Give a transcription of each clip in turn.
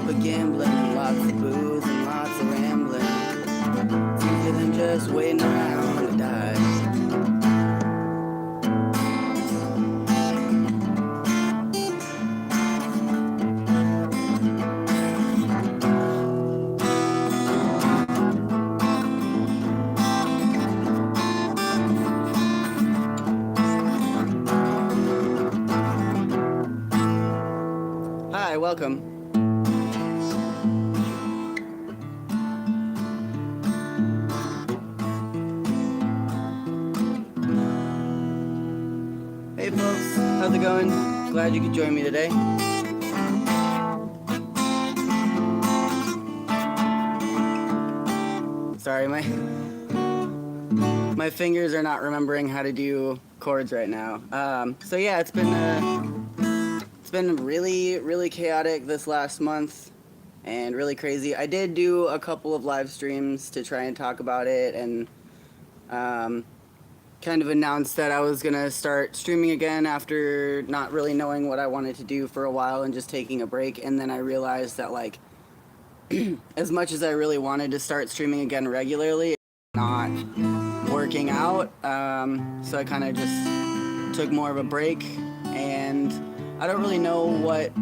of gambling, lots of booze and lots of rambling. It's easier than just waiting around to die. Hi, welcome. Hey folks, how's it going? Glad you could join me today. Sorry, my fingers are not remembering how to do chords right now. So yeah, it's been really chaotic this last month and really crazy. I did do a couple of live streams to try and talk about it and kind of announced that I was gonna start streaming again after not really knowing what I wanted to do for a while and just taking a break. And then I realized that, like, as much as I really wanted to start streaming again regularly, it's not working out. So I kind of just took more of a break, and I don't really know what,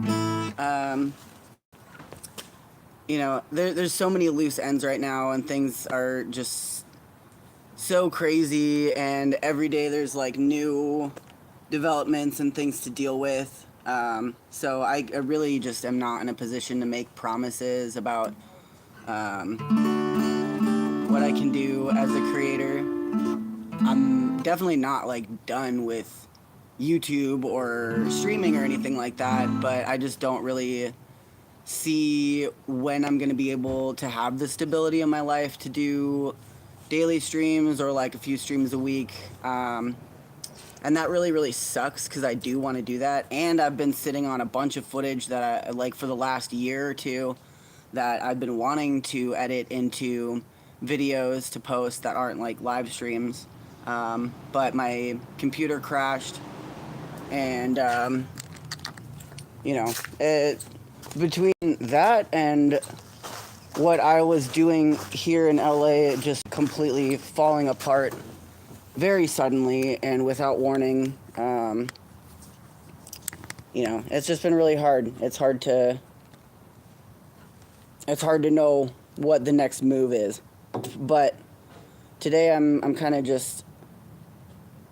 there's so many loose ends right now, and things are just so crazy, and every day there's like new developments and things to deal with. So I really just am not in a position to make promises about what I can do as a creator. I'm definitely not like done with YouTube or streaming or anything like that, but I just don't really see when I'm going to be able to have the stability in my life to do daily streams or like a few streams a week. And that really sucks because I do want to do that. And I've been sitting on a bunch of footage that I like for the last year or two that I've been wanting to edit into videos to post that aren't like live streams. But my computer crashed, and between that and what I was doing here in LA just completely falling apart very suddenly and without warning, it's just been really hard. It's hard to know what the next move is. But today I'm kind of just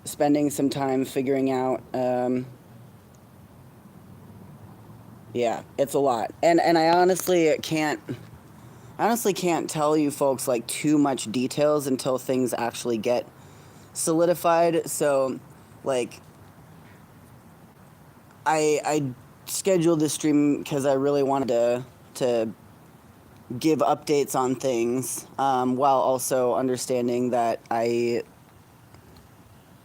spending some time figuring out, it's a lot. And I honestly can't tell you folks like too much details until things actually get solidified. So like I scheduled this stream because I really wanted to give updates on things, while also understanding that I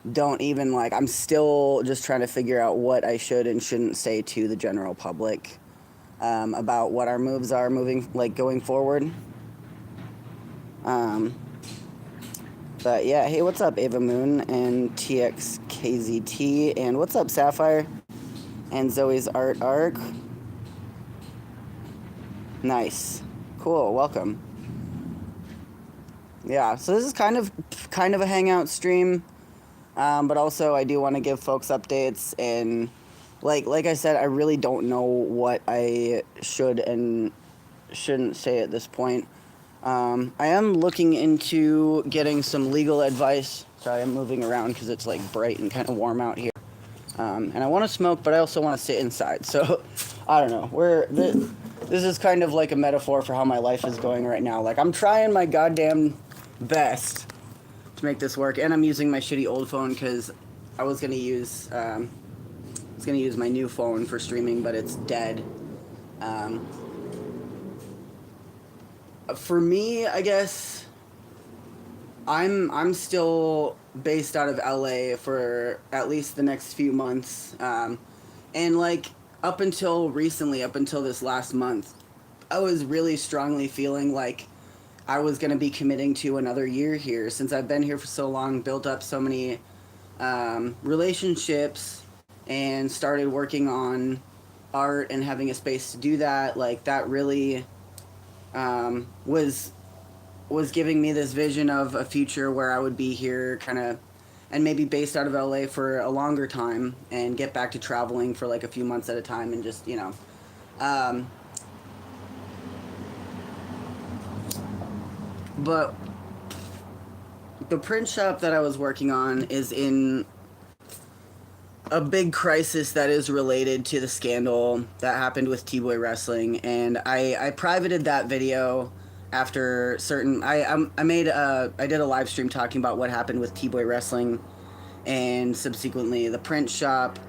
don't even I'm still just trying to figure out what I should and shouldn't say to the general public about what our moves are going forward. But yeah, hey, what's up, Ava Moon and TXKZT, and what's up, Sapphire and Zoe's Art Arc? Nice, cool, welcome. Yeah, so this is kind of a hangout stream, but also I do want to give folks updates, and like I said, I really don't know what I should and shouldn't say at this point. I am looking into getting some legal advice. Sorry, I'm moving around because it's like bright and kind of warm out here. And I want to smoke, but I also want to sit inside. So, I don't know. This is kind of like a metaphor for how my life is going right now. Like, I'm trying my goddamn best to make this work, and I'm using my shitty old phone because I was gonna use my new phone for streaming, but it's dead. For me, I guess I'm still based out of LA for at least the next few months, and like up until this last month, I was really strongly feeling like I was going to be committing to another year here, since I've been here for so long, built up so many relationships, and started working on art and having a space to do that, like that really was giving me this vision of a future where I would be here kind of and maybe based out of LA for a longer time and get back to traveling for like a few months at a time and just, um, but the print shop that I was working on is in a big crisis that is related to the scandal that happened with T-Boy Wrestling, and I privated that video after certain I did a live stream talking about what happened with T-Boy Wrestling and subsequently the print shop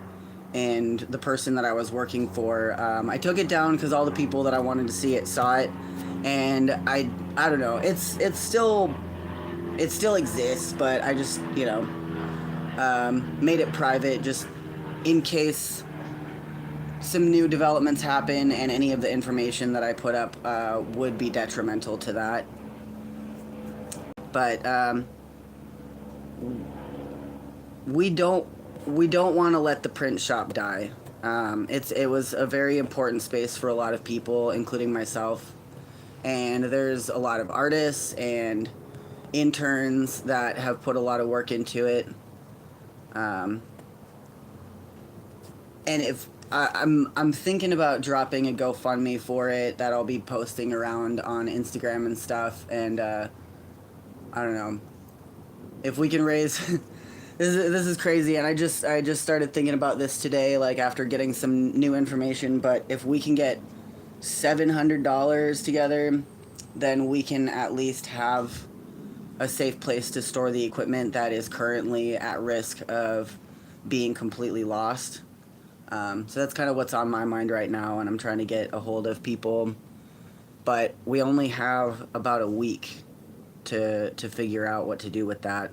and the person that I was working for. I took it down because all the people that I wanted to see it saw it, and I don't know, it still exists, but I just made it private just in case some new developments happen and any of the information that I put up would be detrimental to that. But we don't want to let the print shop die. It was a very important space for a lot of people, including myself. And there's a lot of artists and interns that have put a lot of work into it. And if I'm thinking about dropping a GoFundMe for it that I'll be posting around on Instagram and stuff. And I don't know if we can raise. This is crazy, and I just started thinking about this today, like after getting some new information. But if we can get $700 together, then we can at least have a safe place to store the equipment that is currently at risk of being completely lost. So that's kind of what's on my mind right now, and I'm trying to get a hold of people. But we only have about a week to figure out what to do with that.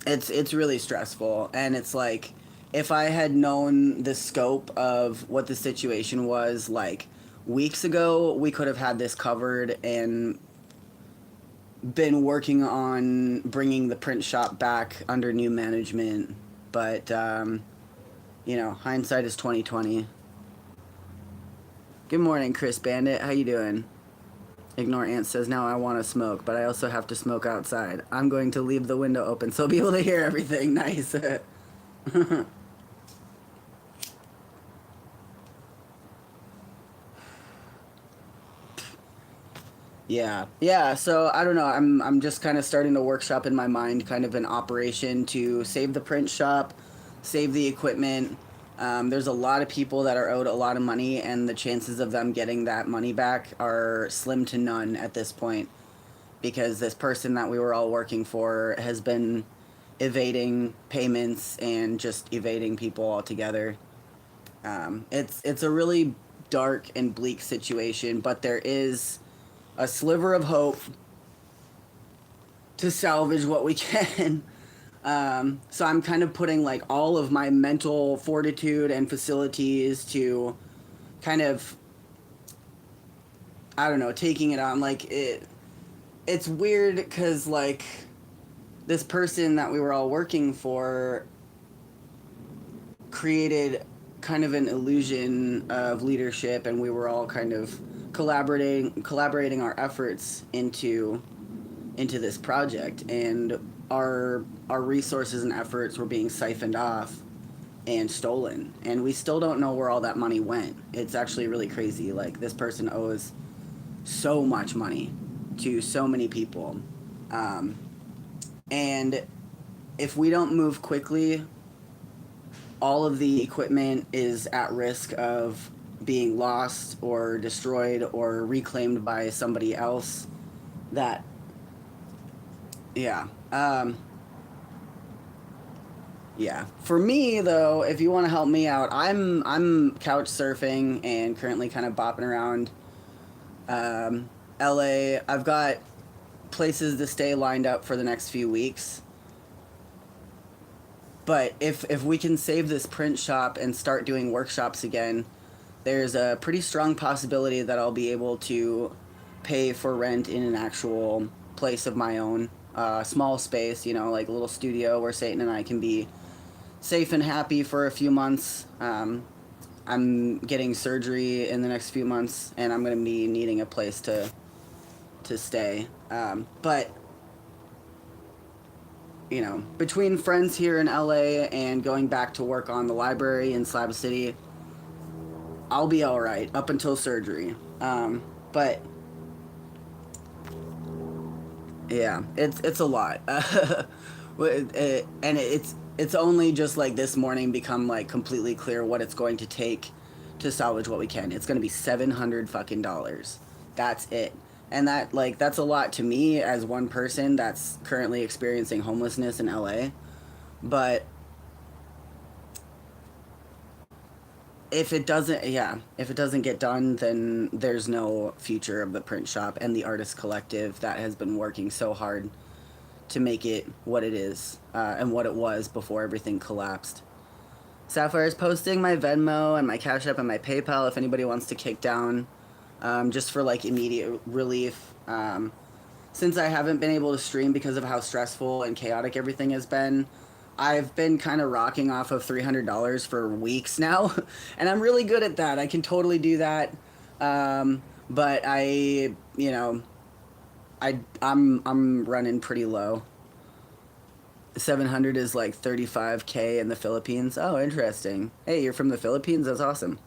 It's really stressful, and it's like if I had known the scope of what the situation was like weeks ago, we could have had this covered and been working on bringing the print shop back under new management. But hindsight is 2020. Good morning, Chris Bandit. How you doing? Ignore Ant says, now I want to smoke, but I also have to smoke outside. I'm going to leave the window open so I'll be able to hear everything. Nice. Yeah, so I don't know. I'm just kind of starting to workshop in my mind kind of an operation to save the print shop, save the equipment. There's a lot of people that are owed a lot of money, and the chances of them getting that money back are slim to none at this point, because this person that we were all working for has been evading payments and just evading people altogether. It's a really dark and bleak situation, but there is a sliver of hope to salvage what we can. So I'm kind of putting like all of my mental fortitude and facilities to kind of, I don't know, taking it on. Like it's weird because like this person that we were all working for created kind of an illusion of leadership, and we were all kind of collaborating our efforts into this project, and our resources and efforts were being siphoned off and stolen, and we still don't know where all that money went. It's actually really crazy. Like, this person owes so much money to so many people, and if we don't move quickly, all of the equipment is at risk of being lost or destroyed or reclaimed by somebody else. That, yeah. Yeah. For me, though, if you want to help me out, I'm couch surfing and currently kind of bopping around LA. I've got places to stay lined up for the next few weeks. But if we can save this print shop and start doing workshops again, there's a pretty strong possibility that I'll be able to pay for rent in an actual place of my own. Small space, like a little studio where Satan and I can be safe and happy for a few months. I'm getting surgery in the next few months, and I'm gonna be needing a place to stay. But you know, between friends here in LA and going back to work on the library in Slab City, I'll be all right up until surgery. But yeah, it's a lot. And it's only just like this morning become like completely clear what it's going to take to salvage what we can. It's going to be $700 fucking dollars. That's it. And that like that's a lot to me as one person that's currently experiencing homelessness in LA. But if it doesn't get done, then there's no future of the print shop and the artist collective that has been working so hard to make it what it is, and what it was before everything collapsed. Sapphire is posting my Venmo and my Cash App and my PayPal if anybody wants to kick down, just for like immediate relief. Since I haven't been able to stream because of how stressful and chaotic everything has been, I've been kind of rocking off of $300 for weeks now, and I'm really good at that. I can totally do that, but you know, I'm running pretty low. 700 is like 35K in the Philippines. Oh, interesting. Hey, you're from the Philippines? That's awesome.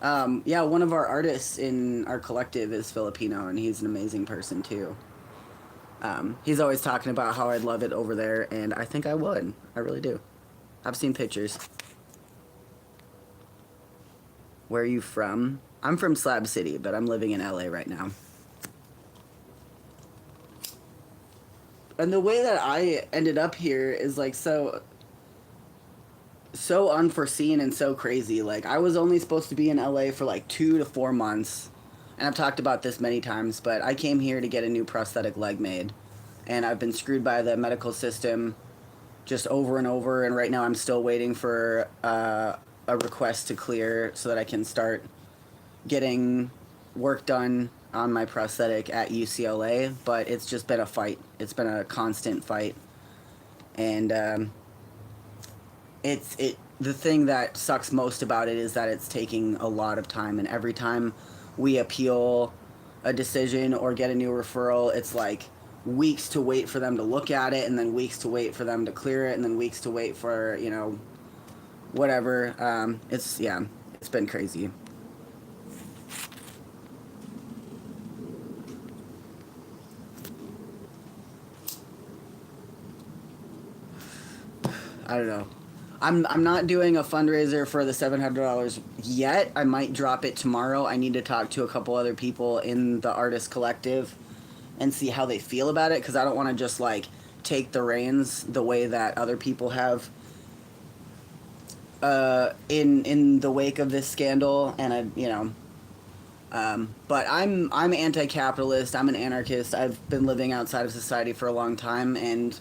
Yeah, one of our artists in our collective is Filipino, and he's an amazing person too. He's always talking about how I'd love it over there, and I think I would. I really do. I've seen pictures. Where are you from? I'm from Slab City, but I'm living in LA right now. And the way that I ended up here is like so unforeseen and so crazy. Like I was only supposed to be in LA for like 2 to 4 months. And I've talked about this many times, but I came here to get a new prosthetic leg made. And I've been screwed by the medical system just over and over, and right now I'm still waiting for a request to clear so that I can start getting work done on my prosthetic at UCLA, but it's just been a fight. It's been a constant fight, and the thing that sucks most about it is that it's taking a lot of time, and every time we appeal a decision or get a new referral, it's like weeks to wait for them to look at it, and then weeks to wait for them to clear it, and then weeks to wait for whatever. It's been crazy. I don't know. I'm not doing a fundraiser for the $700 yet. I might drop it tomorrow. I need to talk to a couple other people in the artist collective and see how they feel about it, because I don't want to just like take the reins the way that other people have in the wake of this scandal. And but I'm anti-capitalist. I'm an anarchist. I've been living outside of society for a long time, and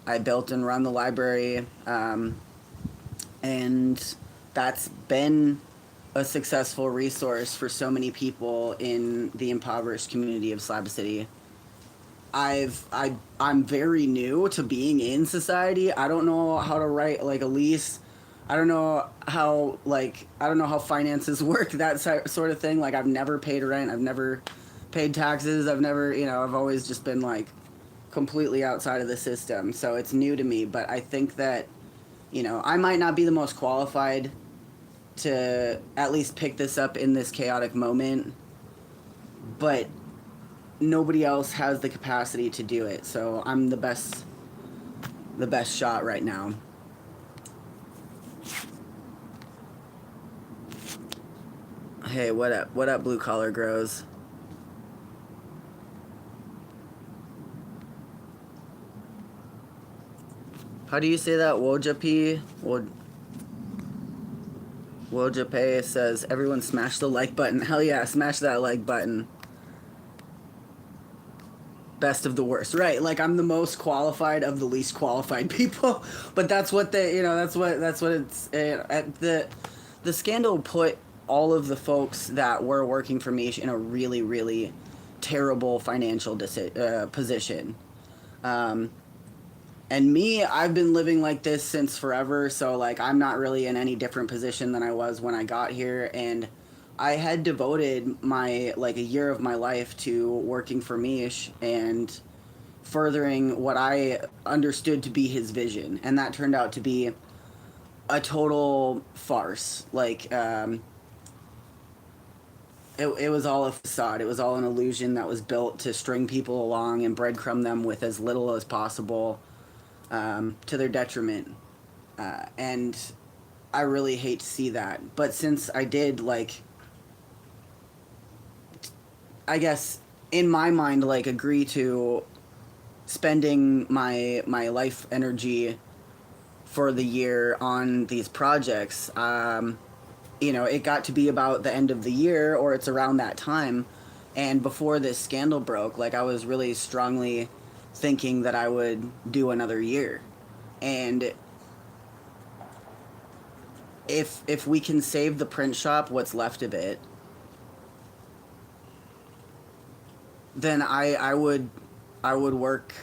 I built and run the library, and that's been a successful resource for so many people in the impoverished community of Slab City. I'm very new to being in society. I don't know how to write like a lease. I don't know how finances work, that sort of thing. Like I've never paid rent. I've never paid taxes. I've never, I've always just been like completely outside of the system. So it's new to me, but I think that, I might not be the most qualified to at least pick this up in this chaotic moment, but nobody else has the capacity to do it. So I'm the best shot right now. Hey, what up? What up, Blue Collar Grows? How do you say that? Wojapi? Wojape says, everyone smash the like button. Hell yeah, smash that like button. Best of the worst. Right, like I'm the most qualified of the least qualified people. But that's what that's what it's, at the scandal put all of the folks that were working for me in a really, really terrible financial position. And me, I've been living like this since forever, so like I'm not really in any different position than I was when I got here. And I had devoted my like a year of my life to working for Mish and furthering what I understood to be his vision, and that turned out to be a total farce. It was all a facade. It was all an illusion that was built to string people along and breadcrumb them with as little as possible, to their detriment. And I really hate to see that. But since I did, like, I guess in my mind, like, agree to spending my life energy for the year on these projects, it got to be about the end of the year or it's around that time. And before this scandal broke, like, I was really strongly thinking that I would do another year. And if we can save the print shop, what's left of it, then I would work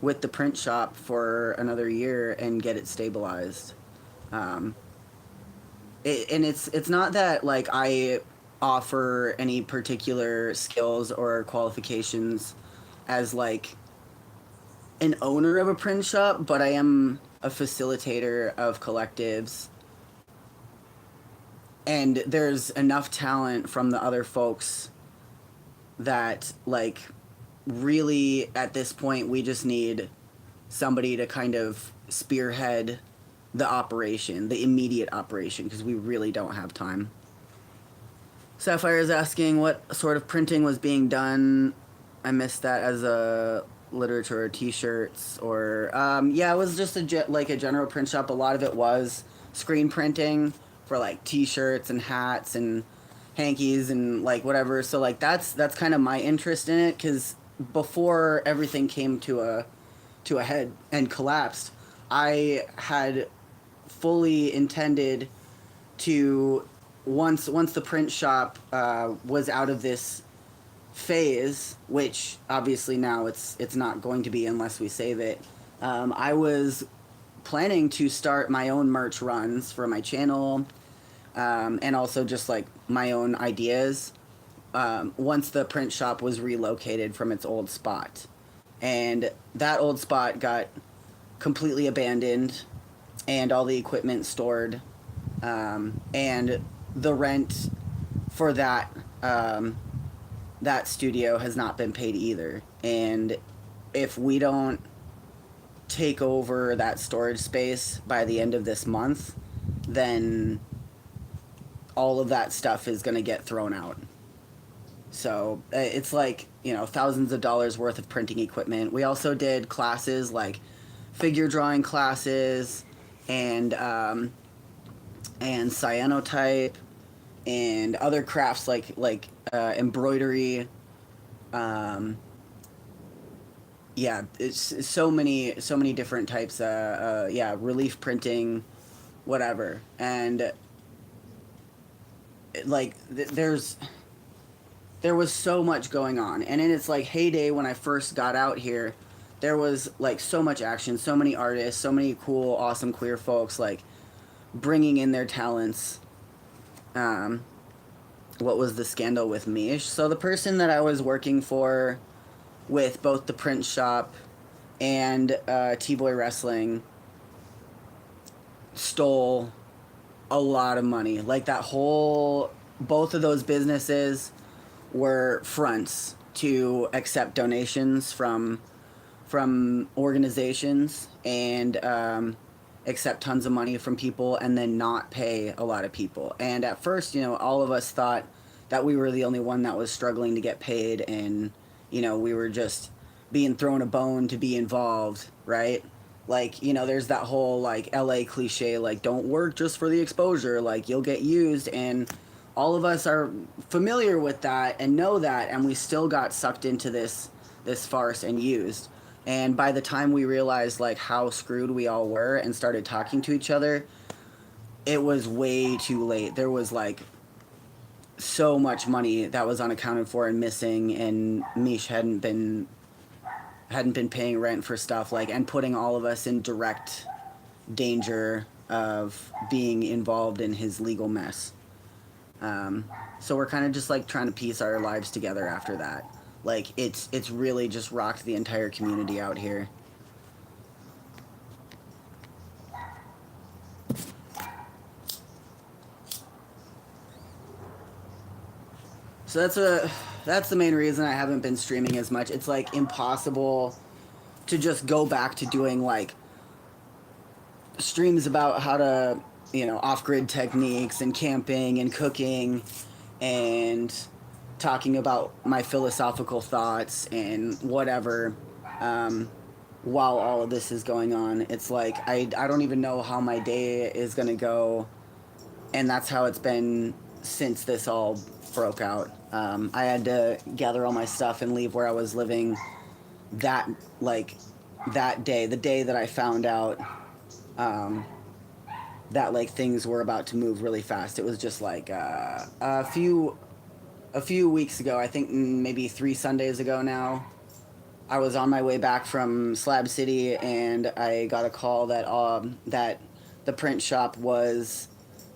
with the print shop for another year and get it stabilized. Um, and it's not that like I offer any particular skills or qualifications as like an owner of a print shop, but I am a facilitator of collectives, and there's enough talent from the other folks that like really at this point we just need somebody to kind of spearhead the operation, the immediate operation, because we really don't have time. Sapphire is asking what sort of printing was being done. I missed that. As a literature or t-shirts or yeah, it was just like a general print shop. A lot of it was screen printing for like t-shirts and hats and hankies and like whatever. So like that's kind of my interest in it, because before everything came to a head and collapsed, I had fully intended to, once the print shop was out of this phase, which obviously now it's not going to be unless we save it. I was planning to start my own merch runs for my channel, and also just like my own ideas, once the print shop was relocated from its old spot. And that old spot got completely abandoned and all the equipment stored. And the rent for that studio has not been paid either. And if we don't take over that storage space by the end of this month, then all of that stuff is going to get thrown out. So it's like, thousands of dollars worth of printing equipment. We also did classes like figure drawing classes and cyanotype and other crafts like embroidery. Yeah, it's so many different types. Yeah, relief printing, whatever. And like there was so much going on, and in its like heyday when I first got out here, there was like so much action, so many artists, so many cool, awesome queer folks like bringing in their talents. Um, what was the scandal with Mish? So the person that I was working for with both the print shop and T-Boy Wrestling stole a lot of money. Like both of those businesses were fronts to accept donations from organizations and accept tons of money from people and then not pay a lot of people. And at first, all of us thought that we were the only one that was struggling to get paid, and we were just being thrown a bone to be involved, right? Like, there's that whole like LA cliche, like, don't work just for the exposure, like you'll get used. And all of us are familiar with that and know that, and we still got sucked into this farce and used. And by the time we realized like how screwed we all were and started talking to each other, it was way too late. There was like so much money that was unaccounted for and missing, and Mish hadn't been paying rent for stuff, like, and putting all of us in direct danger of being involved in his legal mess. So we're kind of just like trying to piece our lives together after that. Like it's really just rocked the entire community out here. So that's the main reason I haven't been streaming as much. It's like impossible to just go back to doing like streams about how to, off-grid techniques and camping and cooking and talking about my philosophical thoughts and whatever, while all of this is going on. It's like I don't even know how my day is going to go, and that's how it's been since this all broke out. I had to gather all my stuff and leave where I was living that day, the day that I found out that like things were about to move really fast. It was just like a few weeks ago, I think maybe 3 Sundays ago now. I was on my way back from Slab City, and I got a call that that the print shop was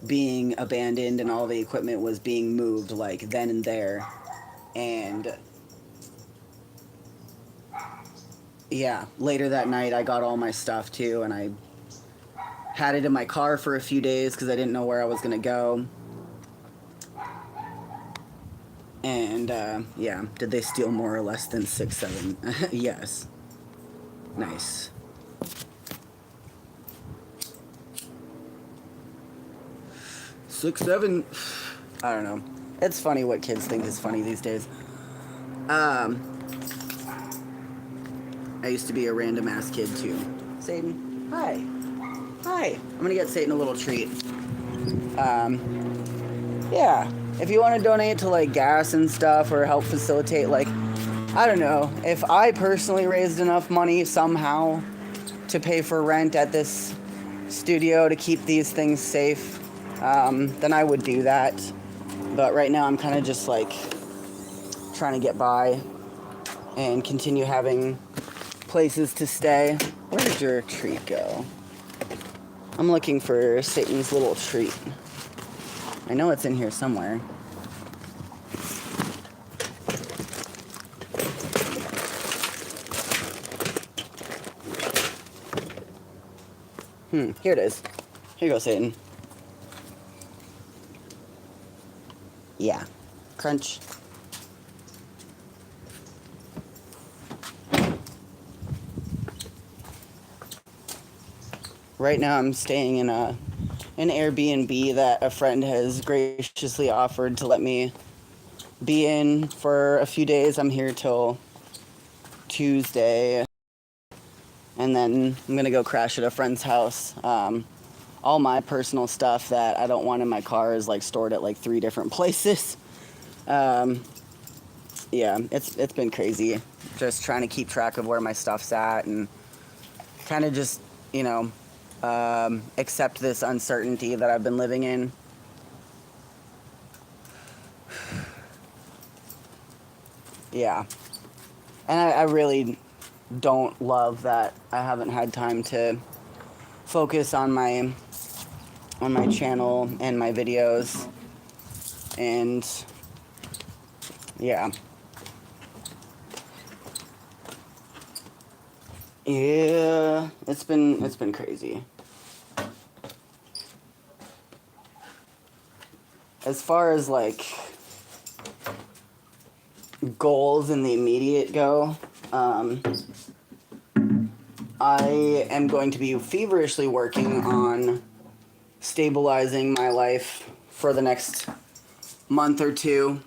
being abandoned and all the equipment was being moved like then and there. And yeah, later that night I got all my stuff too, and I had it in my car for a few days because I didn't know where I was gonna go. And yeah, did they steal more or less than 6, 7? Yes. Nice. Six, 7. I don't know. It's funny what kids think is funny these days. I used to be a random ass kid too. Satan, hi. Hi. I'm gonna get Satan a little treat. Yeah. If you want to donate to like gas and stuff or help facilitate, like, I don't know, if I personally raised enough money somehow to pay for rent at this studio to keep these things safe, then I would do that. But right now I'm kind of just like trying to get by and continue having places to stay. Where did your treat go? I'm looking for Satan's little treat. I know it's in here somewhere. Here it is. Here you go, Satan. Yeah. Crunch. Right now I'm staying in an Airbnb that a friend has graciously offered to let me be in for a few days. I'm here till Tuesday, and then I'm gonna go crash at a friend's house. All my personal stuff that I don't want in my car is like stored at like 3 different places. Yeah, it's been crazy. Just trying to keep track of where my stuff's at and kind of just, accept this uncertainty that I've been living in. Yeah. And I really don't love that I haven't had time to focus on my channel and my videos. And yeah. Yeah, it's been crazy. As far as like goals in the immediate go, I am going to be feverishly working on stabilizing my life for the next month or 2.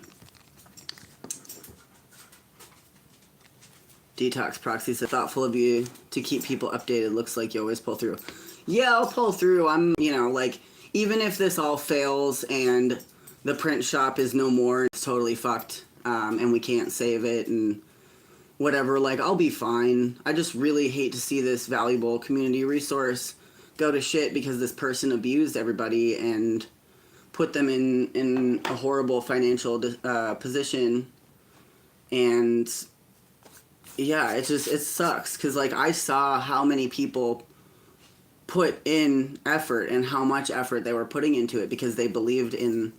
Detox Proxy said, thoughtful of you to keep people updated. Looks like you always pull through. Yeah, I'll pull through. I'm, even if this all fails and the print shop is no more, it's totally fucked, and we can't save it and whatever, like, I'll be fine. I just really hate to see this valuable community resource go to shit because this person abused everybody and put them in a horrible financial position. And yeah, it sucks because like I saw how many people put in effort and how much effort they were putting into it because they believed in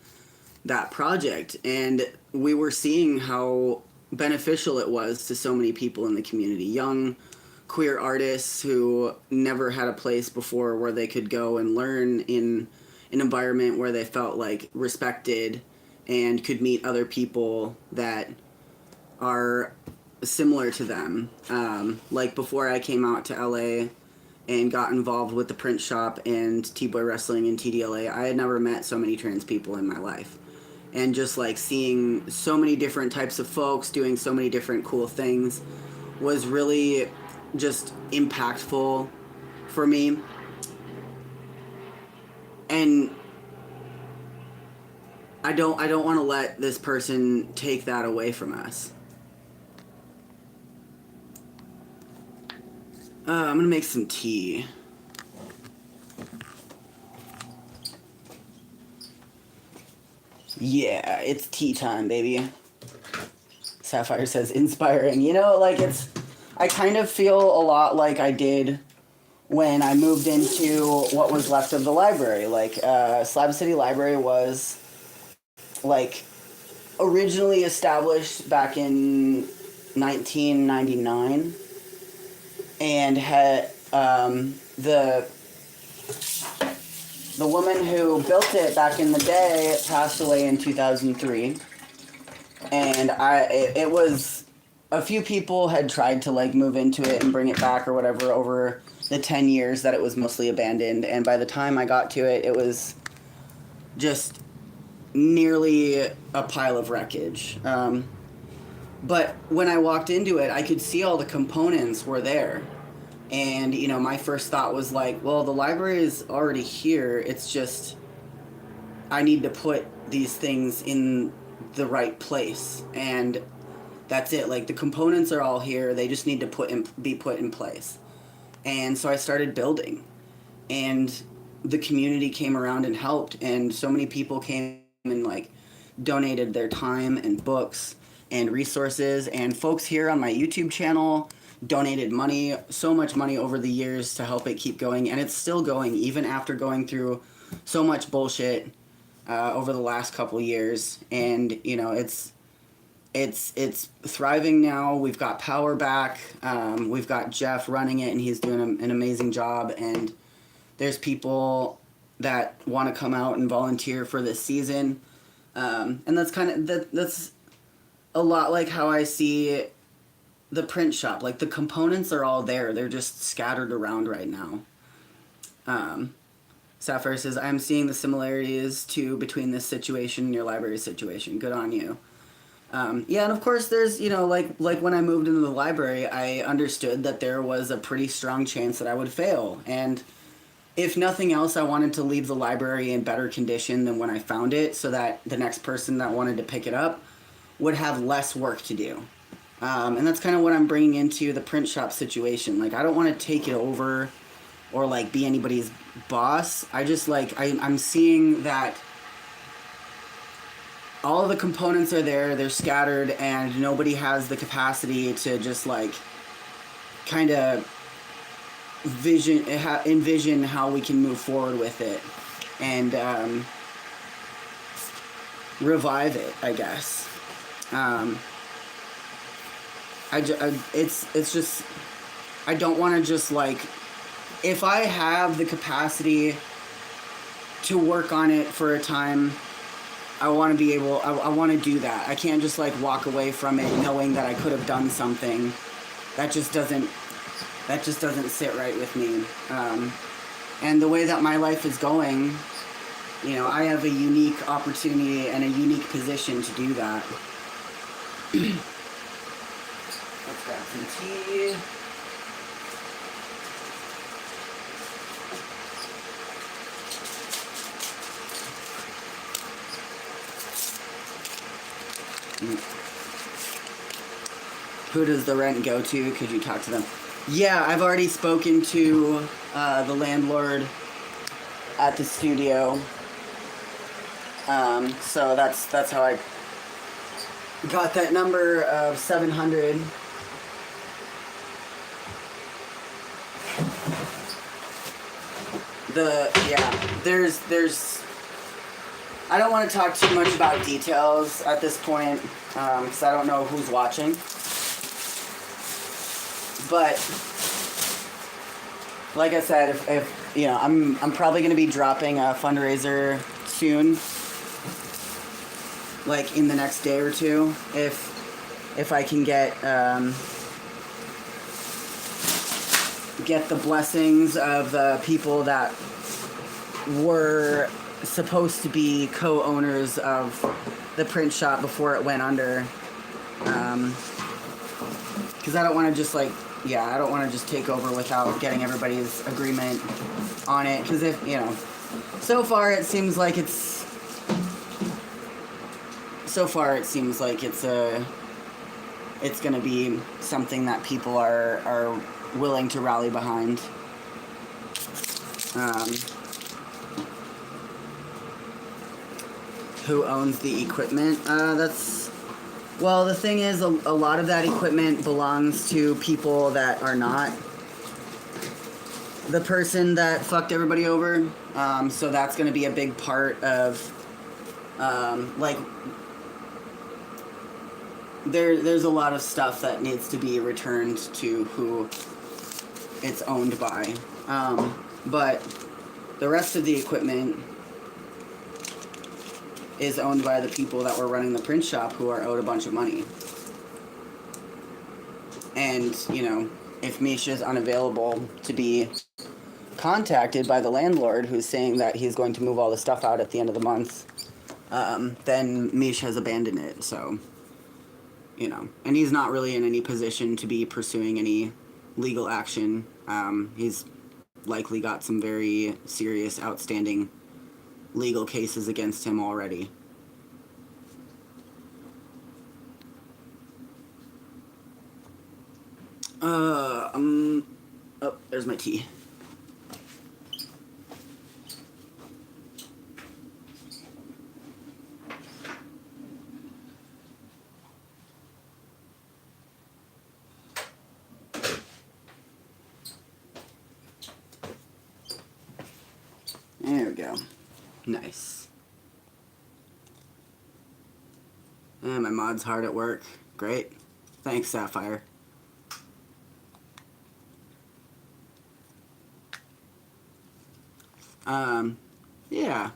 that project, and we were seeing how beneficial it was to so many people in the community, young queer artists who never had a place before where they could go and learn in an environment where they felt like respected and could meet other people that are similar to them. Like before I came out to LA and got involved with the print shop and T-Boy Wrestling and TDLA, I had never met so many trans people in my life. And just like seeing so many different types of folks doing so many different cool things was really just impactful for me. And I don't want to let this person take that away from us. I'm gonna make some tea. Yeah, it's tea time, baby. Sapphire says inspiring. You know, like I kind of feel a lot like I did when I moved into what was left of the library. Like, Slab City Library was like originally established back in 1999 and had the woman who built it back in the day passed away in 2003, and it was a few people had tried to like move into it and bring it back or whatever over the 10 years that it was mostly abandoned, and by the time I got to it, it was just nearly a pile of wreckage. But when I walked into it, I could see all the components were there. And, you know, my first thought was like, well, the library is already here. It's just, I need to put these things in the right place. And that's it. Like, the components are all here. They just need to be put in place. And so I started building. And the community came around and helped. And so many people came and, like, donated their time and books and resources. And folks here on my YouTube channel donated money, so much money over the years to help it keep going, and it's still going even after going through so much bullshit over the last couple years. And you know, it's thriving now. We've got power back. We've got Jeff running it, and he's doing an amazing job. And there's people that want to come out and volunteer for this season, and that's kind of that's a lot like how I see the print shop. Like, the components are all there. They're just scattered around right now. Sapphire says, I'm seeing the similarities between this situation and your library situation. Good on you. Yeah, and of course there's, you know, like when I moved into the library, I understood that there was a pretty strong chance that I would fail. And if nothing else, I wanted to leave the library in better condition than when I found it, so that the next person that wanted to pick it up would have less work to do. And that's kind of what I'm bringing into the print shop situation. Like, I don't want to take it over or, like, be anybody's boss. I just, like, I'm seeing that all of the components are there, they're scattered, and nobody has the capacity to just, like, kind of envision how we can move forward with it and revive it, I guess. It's just, I don't want to just, like, if I have the capacity to work on it for a time, I want to be able, I want to do that. I can't just, like, walk away from it knowing that I could have done something. That just doesn't sit right with me. And the way that my life is going, you know, I have a unique opportunity and a unique position to do that. Let's grab some tea. Who does the rent go to? Could you talk to them? Yeah, I've already spoken to the landlord at the studio. So that's how I got that number of $700. There's I don't want to talk too much about details at this point because I don't know who's watching. But like I said, if you know, I'm probably going to be dropping a fundraiser soon, like in the next day or two, if I can get the blessings of the people that were supposed to be co-owners of the print shop before it went under. Because I don't want to just I don't want to just take over without getting everybody's agreement on it. Because if, you know, so far it seems like it's going to be something that people are willing to rally behind. Who owns the equipment? The thing is, a lot of that equipment belongs to people that are not the person that fucked everybody over. So that's going to be a big part of, there's a lot of stuff that needs to be returned to who it's owned by. But the rest of the equipment is owned by the people that were running the print shop who are owed a bunch of money. And, you know, if Misha's unavailable to be contacted by the landlord who's saying that he's going to move all the stuff out at the end of the month, then Misha has abandoned it, so, you know. And he's not really in any position to be pursuing any legal action. He's likely got some very serious, outstanding legal cases against him already. Oh, there's my tea. There we go. Nice. And my mod's hard at work. Great. Thanks, Sapphire. Yeah.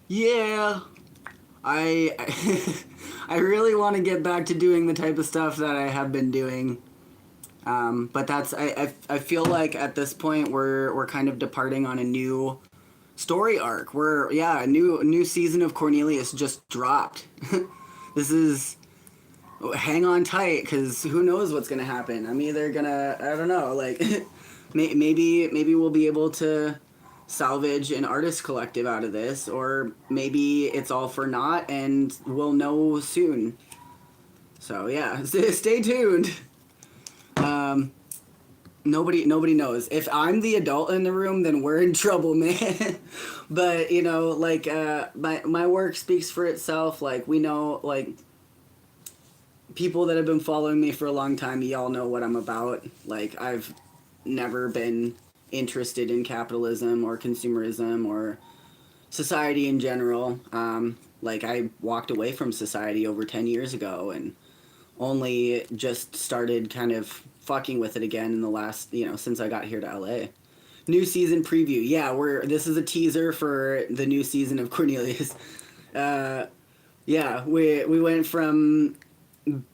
Yeah. I I really want to get back to doing the type of stuff that I have been doing. But that's I feel like at this point we're kind of departing on a new story arc. A new season of Cornelius just dropped. This is, hang on tight, because who knows what's gonna happen. I'm either gonna, I don't know, like maybe we'll be able to salvage an artist collective out of this, or maybe it's all for naught and we'll know soon. So yeah, stay tuned. Nobody knows. If I'm the adult in the room, then we're in trouble, man. But, you know, like, my work speaks for itself. Like, we know, like, people that have been following me for a long time, y'all know what I'm about. Like, I've never been interested in capitalism or consumerism or society in general. Like, I walked away from society over 10 years ago and only just started kind of fucking with it again in the last, you know, since I got here to LA. New season preview. Yeah, this is a teaser for the new season of Cornelius. Yeah, we went from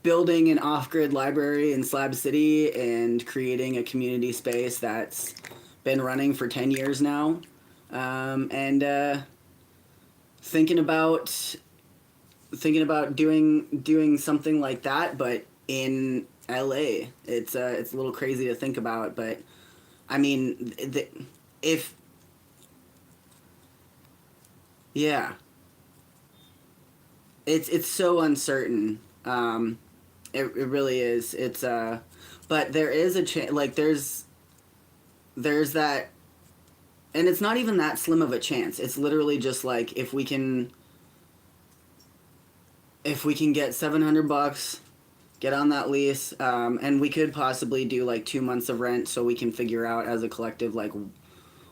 building an off-grid library in Slab City and creating a community space that's been running for 10 years now. And thinking about doing something like that, but in LA. It's a little crazy to think about, but I mean, yeah, it's so uncertain. It really is. It's but there is a chance. Like there's that, and it's not even that slim of a chance. It's literally just like if we can get $700. Get on that lease, and we could possibly do like 2 months of rent so we can figure out as a collective like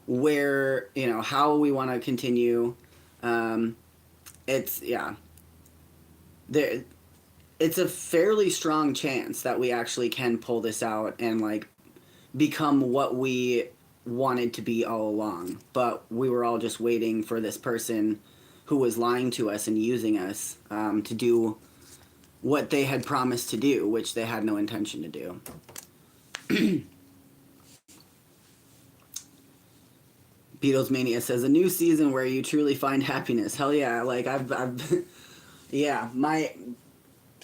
where, how we want to continue. Um, it's, yeah, there, it's a fairly strong chance that we actually can pull this out and like become what we wanted to be all along. But we were all just waiting for this person who was lying to us and using us to do what they had promised to do, which they had no intention to do. Beatles Mania says a new season where you truly find happiness. Hell yeah! Like I've yeah, my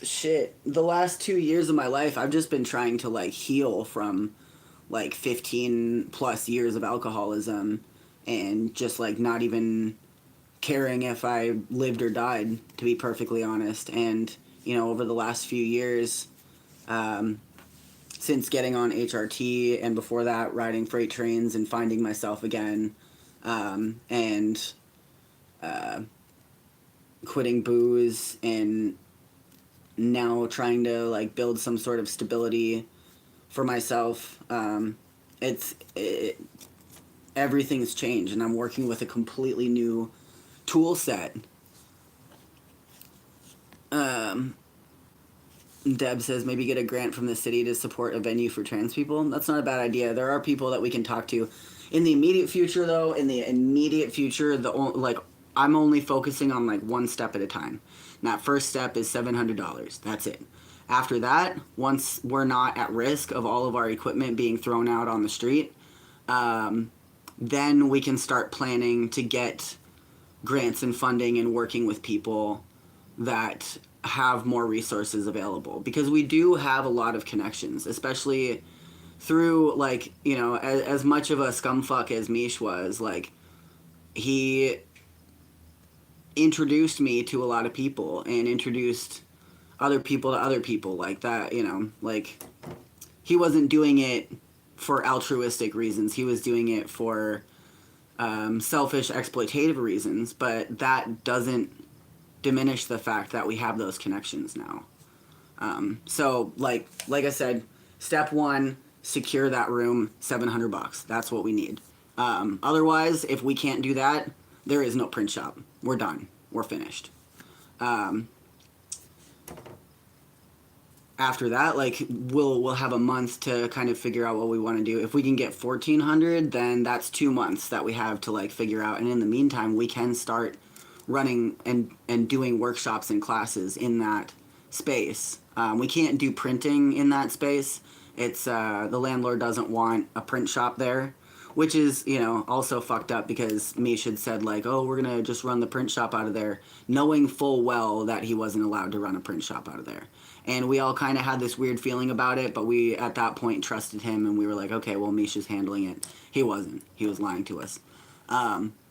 shit. The last 2 years of my life, I've just been trying to like heal from like 15 plus years of alcoholism, and just like not even caring if I lived or died, to be perfectly honest. And over the last few years, um, since getting on HRT and before that riding freight trains and finding myself again, and quitting booze, and now trying to like build some sort of stability for myself. It's everything's changed, and I'm working with a completely new tool set. Deb says maybe get a grant from the city to support a venue for trans people. That's not a bad idea. There are people that we can talk to. In the immediate future, though, I'm only focusing on like one step at a time. And that first step is $700. That's it. After that, once we're not at risk of all of our equipment being thrown out on the street, then we can start planning to get grants and funding and working with people that have more resources available, because we do have a lot of connections, especially through like as much of a scumfuck as Mish was. Like, he introduced me to a lot of people and introduced other people to other people like that. Like, he wasn't doing it for altruistic reasons. He was doing it for selfish exploitative reasons, but that doesn't diminish the fact that we have those connections now. So like I said, step one, secure that room, $700. That's what we need. Otherwise, if we can't do that, there is no print shop. We're done. We're finished. After that, like, we'll have a month to kind of figure out what we want to do. If we can get 1,400, then that's 2 months that we have to like figure out. And in the meantime, we can start running and doing workshops and classes in that space. We can't do printing in that space. It's the landlord doesn't want a print shop there, which is also fucked up, because Mish had said like, oh, we're gonna just run the print shop out of there, knowing full well that he wasn't allowed to run a print shop out of there. And we all kind of had this weird feeling about it, but we at that point trusted him, and we were like, okay, well, Mish is handling it. He wasn't. He was lying to us.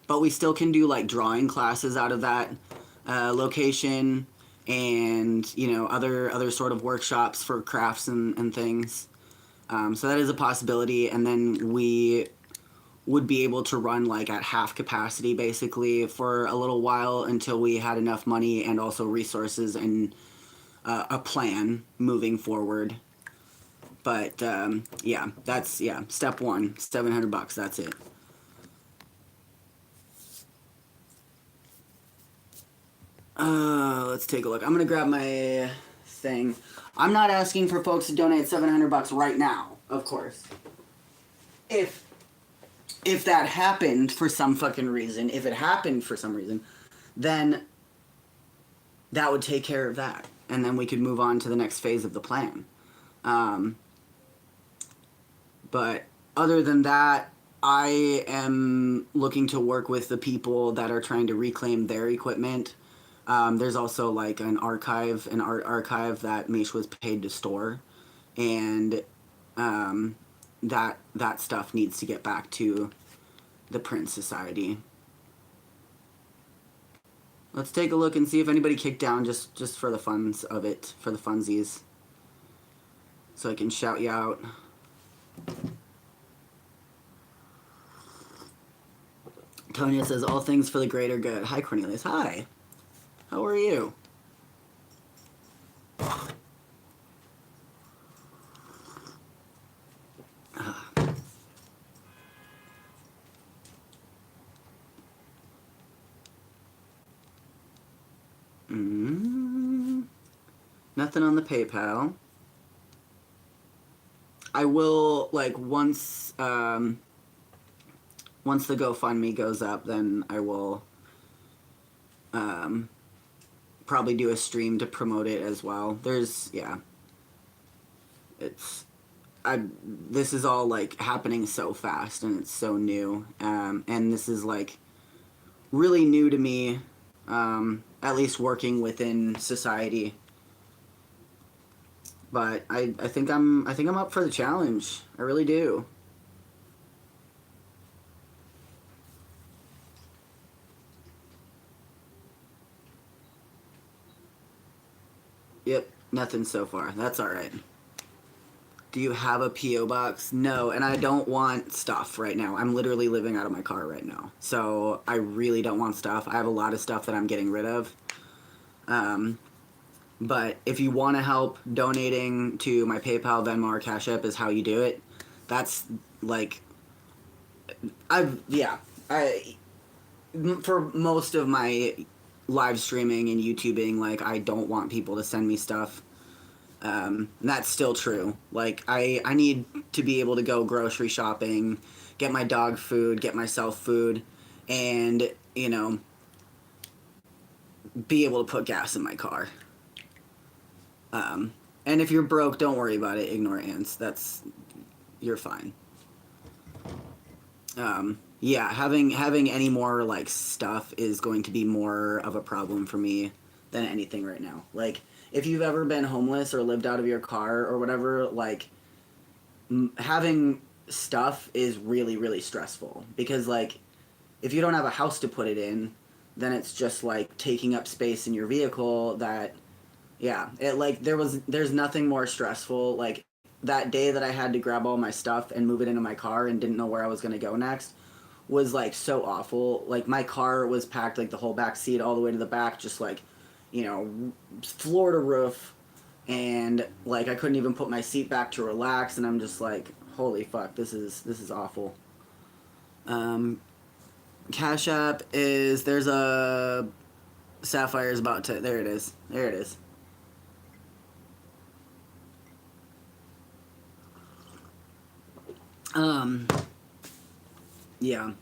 But we still can do like drawing classes out of that location, and other sort of workshops for crafts and things. So that is a possibility. And then we would be able to run like at half capacity basically for a little while, until we had enough money and also resources and a plan moving forward. But that's step one, $700. That's it. Let's take a look. I'm gonna grab my thing. I'm not asking for folks to donate $700 right now, of course. If that happened for some fucking reason, if it happened for some reason, then that would take care of that, and then we could move on to the next phase of the plan. But other than that, I am looking to work with the people that are trying to reclaim their equipment. There's also like an art archive that Mish was paid to store, and that stuff needs to get back to the Print Society. Let's take a look and see if anybody kicked down, just for the funs of it, for the funsies, so I can shout you out. Tonya says, all things for the greater good. Hi, Cornelius. Hi. How are you? Nothing on the PayPal. I will, like, once the GoFundMe goes up, then I will probably do a stream to promote it as well. It's this is all like happening so fast and it's so new, and this is like really new to me, at least working within society. But I think I'm up for the challenge. I really do. Yep, nothing so far. That's all right. Do you have a PO box? No, and I don't want stuff right now. I'm literally living out of my car right now, so I really don't want stuff. I have a lot of stuff that I'm getting rid of. But if you want to help, donating to my PayPal, Venmo, or Cash App is how you do it. That's like, I for most of my live streaming and YouTubing, like, I don't want people to send me stuff. That's still true. Like, I need to be able to go grocery shopping, get my dog food, get myself food, and, you know, be able to put gas in my car. And if you're broke, don't worry about it. Ignore ants. You're fine. Yeah, having any more like stuff is going to be more of a problem for me than anything right now. Like, if you've ever been homeless or lived out of your car or whatever, like, having stuff is really, really stressful because, like, if you don't have a house to put it in, then it's just like taking up space in your vehicle. There's nothing more stressful. Like, that day that I had to grab all my stuff and move it into my car and didn't know where I was going to go next was like so awful. Like, my car was packed, like the whole back seat all the way to the back, just like, you know, floor to roof, and like I couldn't even put my seat back to relax, and I'm just like, holy fuck, this is awful. Cash App is, there's a Sapphire's about to, there it is. Yeah,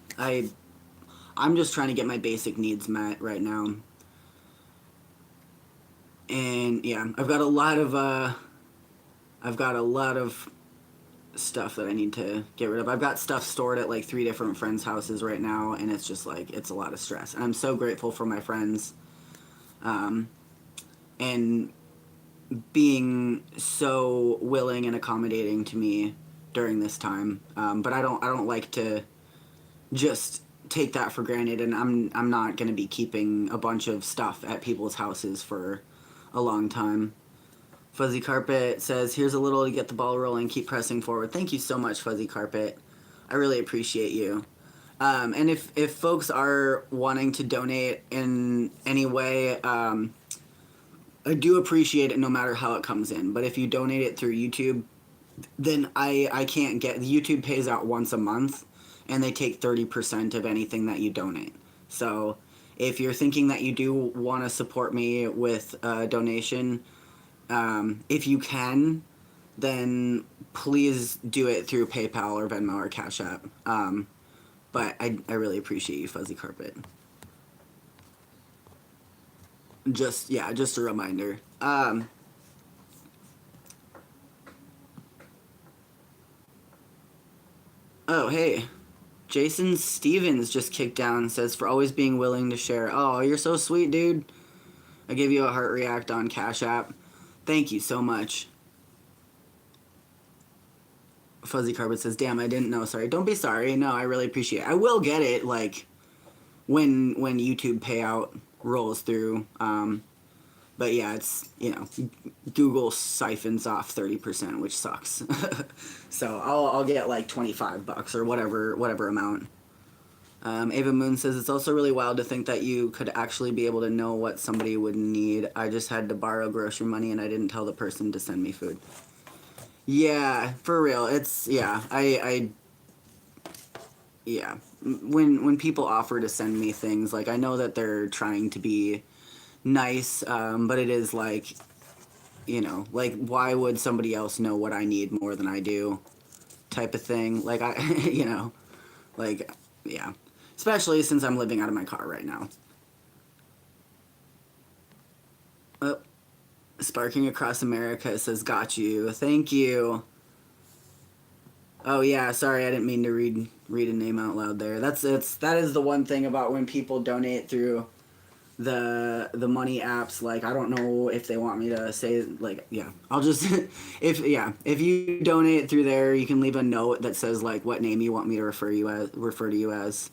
I'm just trying to get my basic needs met right now. And yeah, I've got a lot of stuff that I need to get rid of. I've got stuff stored at like 3 different friends' houses right now, and it's just like, it's a lot of stress. And I'm so grateful for my friends, and being so willing and accommodating to me during this time. But I don't like to just take that for granted, and I'm not going to be keeping a bunch of stuff at people's houses for a long time. Fuzzy Carpet says, here's a little to get the ball rolling, keep pressing forward. Thank you so much, Fuzzy Carpet. I really appreciate you. And if folks are wanting to donate in any way, I do appreciate it no matter how it comes in. But if you donate it through YouTube, then I can't get, YouTube pays out once a month, and they take 30% of anything that you donate. So if you're thinking that you do want to support me with a donation, if you can, then please do it through PayPal or Venmo or Cash App. But I really appreciate you, Fuzzy Carpet. Just a reminder. Oh, hey. Jason Stevens just kicked down and says, for always being willing to share. Oh, you're so sweet, dude. I gave you a heart react on Cash App. Thank you so much. Fuzzy Carpet says, damn, I didn't know. Sorry. Don't be sorry. No, I really appreciate it. I will get it, like, when YouTube payout rolls through. But yeah, it's, you know, Google siphons off 30%, which sucks. So I'll get like $25 or whatever amount. Ava Moon says, it's also really wild to think that you could actually be able to know what somebody would need. I just had to borrow grocery money and I didn't tell the person to send me food. Yeah, for real. It's, yeah, yeah. When people offer to send me things, like, I know that they're trying to be nice, but it is like, you know, like, why would somebody else know what I need more than I do, type of thing. Like, I, you know, like, yeah. Especially since I'm living out of my car right now. Oh, Sparking Across America says, got you. Thank you. Oh yeah, sorry, I didn't mean to read a name out loud there. That is the one thing about when people donate through the money apps. Like, I don't know if they want me to say, like, yeah, I'll just if you donate through there, you can leave a note that says like what name you want me to refer to you as.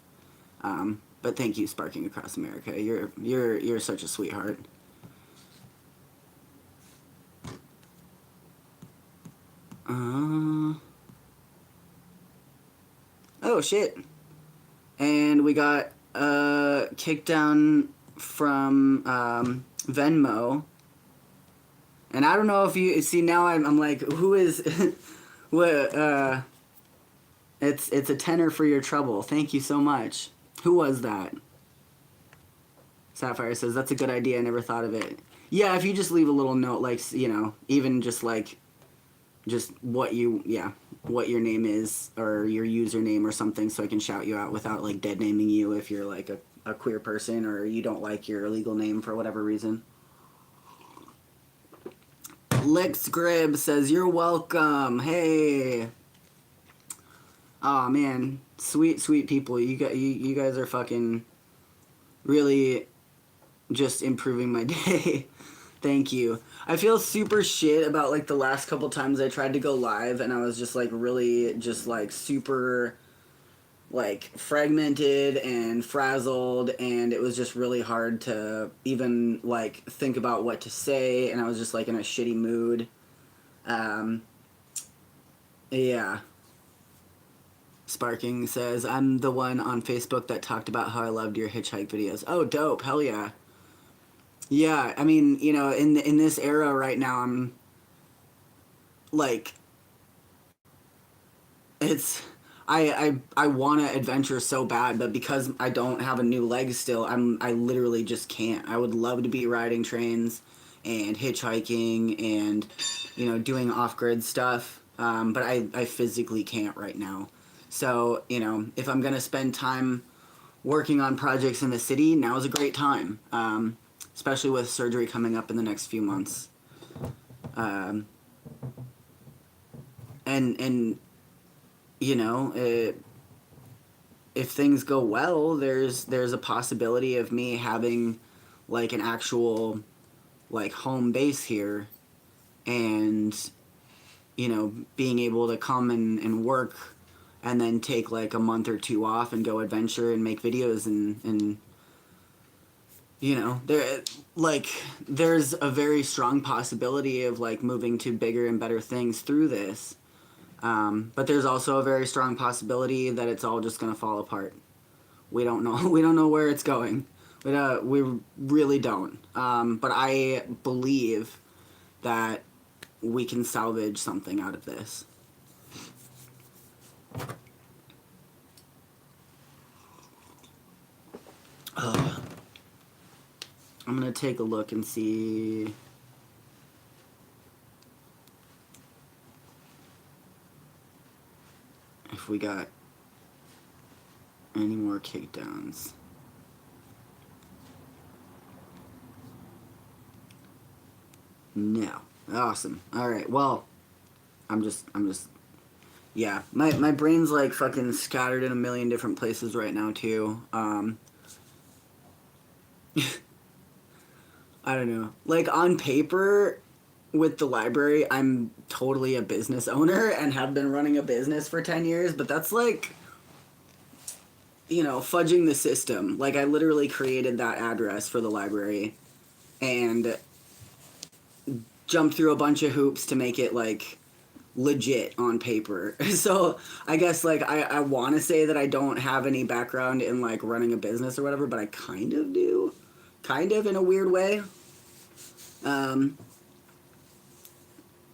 But thank you, Sparking Across America. You're such a sweetheart. Oh shit. And we got kicked down from Venmo. And I don't know if you see now. I'm like, who is what? It's a tenner for your trouble. Thank you so much. Who was that? Sapphire says that's a good idea. I never thought of it. Yeah, if you just leave a little note, like, you know, even just like just what your name is or your username or something, so I can shout you out without like dead naming you if you're like a queer person or you don't like your legal name for whatever reason. Lex Grib says you're welcome. Hey. Oh man, sweet people. You guys are fucking really just improving my day. Thank you. I feel super shit about like the last couple times I tried to go live and I was just like really just like super like fragmented and frazzled, and it was just really hard to even like think about what to say, and I was just like in a shitty mood. Yeah. Sparking says, I'm the one on Facebook that talked about how I loved your hitchhike videos. Oh, dope. Hell yeah. Yeah, I mean, you know, in this era right now, I'm like, it's I want to adventure so bad, but because I don't have a new leg still, I literally just can't. I would love to be riding trains and hitchhiking and, you know, doing off-grid stuff, but I physically can't right now. So, you know, if I'm gonna spend time working on projects in the city, now is a great time. Especially with surgery coming up in the next few months. And you know, if things go well, there's a possibility of me having like an actual like home base here, and you know, being able to come and work and then take like a month or two off and go adventure and make videos and you know, there's a very strong possibility of like moving to bigger and better things through this. But there's also a very strong possibility that it's all just gonna fall apart. We don't know. We don't know where it's going. We really don't. But I believe that we can salvage something out of this. I'm gonna take a look and see. If we got any more kickdowns. No. Awesome. Alright, well, I'm just yeah. My brain's like fucking scattered in a million different places right now too. I don't know. Like, on paper, with the library, I'm totally a business owner and have been running a business for 10 years, but that's like, you know, fudging the system. Like, I literally created that address for the library and jumped through a bunch of hoops to make it, like, legit on paper. So, I guess, like, I want to say that I don't have any background in, like, running a business or whatever, but I kind of do. Kind of, in a weird way.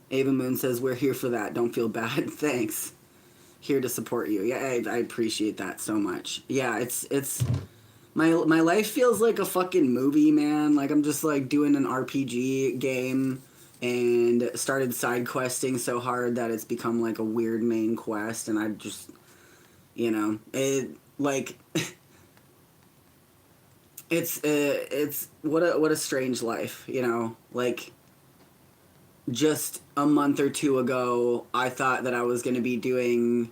Ava Moon says, we're here for that. Don't feel bad. Thanks. Here to support you. Yeah, I appreciate that so much. Yeah, it's My life feels like a fucking movie, man. Like I'm just like doing an RPG game and started side questing so hard that it's become like a weird main quest, and I just, it like it's what a strange life, like just a month or two ago I thought that I was going to be doing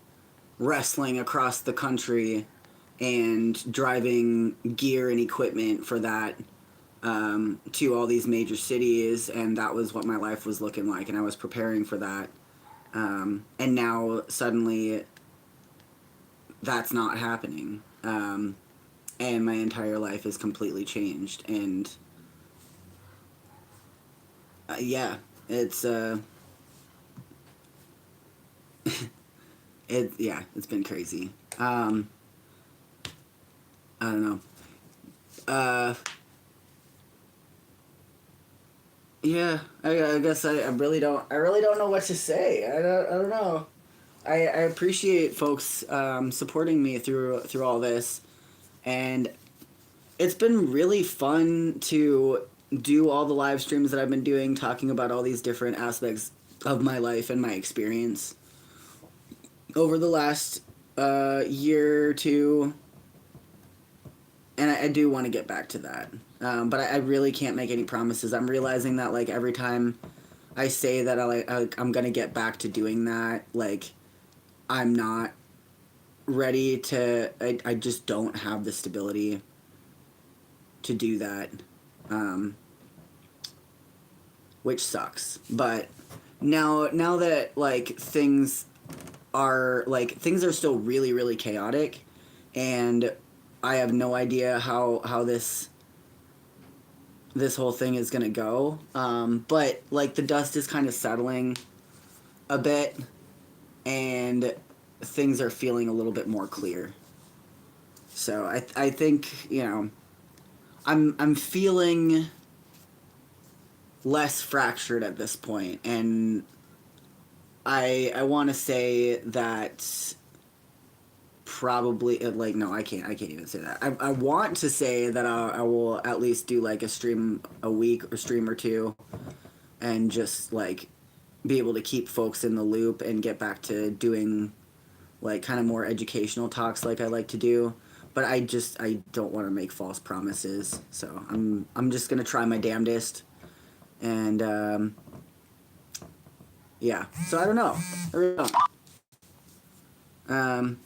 wrestling across the country and driving gear and equipment for that, to all these major cities, and that was what my life was looking like, and I was preparing for that. And now suddenly that's not happening. And my entire life is completely changed. And yeah, it's it's been crazy. I don't know. Uh, yeah, I guess I really don't know what to say. I don't know. I appreciate folks supporting me through all this, and it's been really fun to do all the live streams that I've been doing, talking about all these different aspects of my life and my experience over the last year or two. And I do want to get back to that, but I really can't make any promises. I'm realizing that like every time I say that I'm gonna get back to doing that, like I'm not ready to. I just don't have the stability to do that, which sucks. But now that like things are still really really chaotic, and I have no idea how this whole thing is gonna go. But like the dust is kind of settling a bit, and things are feeling a little bit more clear. So I think I'm feeling less fractured at this point, and I want to say that probably like no, I can't even say that. I want to say that I will at least do like a stream a week or stream or two, and just like be able to keep folks in the loop and get back to doing like kind of more educational talks like I like to do. But I don't want to make false promises, so I'm just gonna try my damnedest, and yeah. So I don't know. I really don't.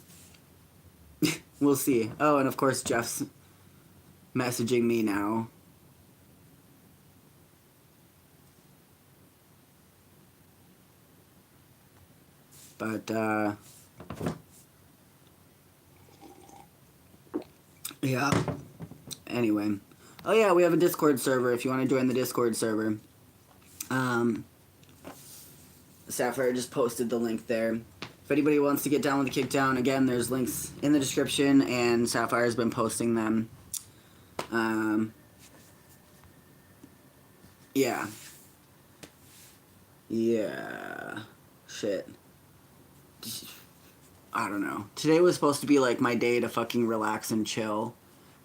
We'll see. Oh, and of course Jeff's messaging me now. But yeah. Anyway. Oh yeah, we have a Discord server if you want to join the Discord server. Sapphire just posted the link there. If anybody wants to get down with the kickdown, again, there's links in the description, and Sapphire's been posting them. Yeah. Yeah. Shit. I don't know. Today was supposed to be like my day to fucking relax and chill,